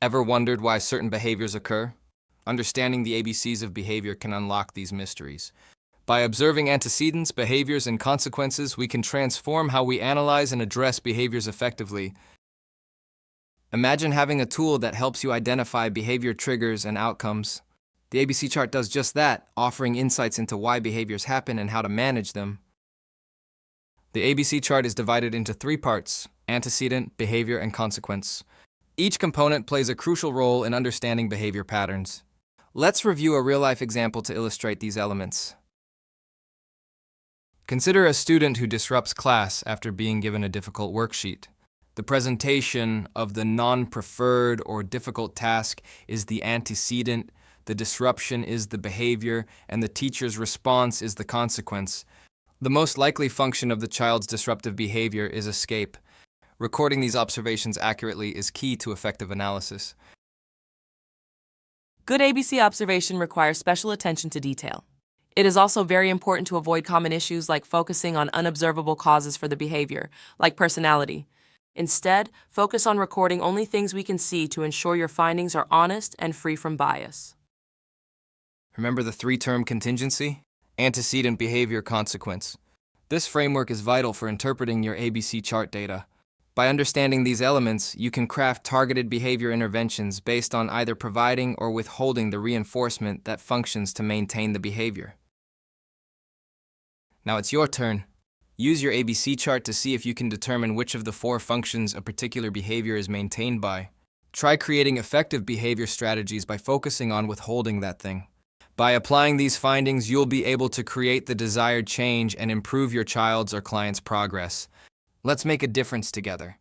Ever wondered why certain behaviors occur? Understanding the ABCs of behavior can unlock these mysteries. By observing antecedents, behaviors, and consequences, we can transform how we analyze and address behaviors effectively. Imagine having a tool that helps you identify behavior triggers and outcomes. The ABC chart does just that, offering insights into why behaviors happen and how to manage them. The ABC chart is divided into three parts: antecedent, behavior, and consequence. Each component plays a crucial role in understanding behavior patterns. Let's review a real-life example to illustrate these elements. Consider a student who disrupts class after being given a difficult worksheet. The presentation of the non-preferred or difficult task is the antecedent, the disruption is the behavior, and the teacher's response is the consequence. The most likely function of the child's disruptive behavior is escape. Recording these observations accurately is key to effective analysis. Good ABC observation requires special attention to detail. It is also very important to avoid common issues like focusing on unobservable causes for the behavior, like personality. Instead, focus on recording only things we can see to ensure your findings are honest and free from bias. Remember the three-term contingency? Antecedent, behavior, consequence. This framework is vital for interpreting your ABC chart data. By understanding these elements, you can craft targeted behavior interventions based on either providing or withholding the reinforcement that functions to maintain the behavior. Now it's your turn. Use your ABC chart to see if you can determine which of the four functions a particular behavior is maintained by. Try creating effective behavior strategies by focusing on withholding that thing. By applying these findings, you'll be able to create the desired change and improve your child's or client's progress. Let's make a difference together.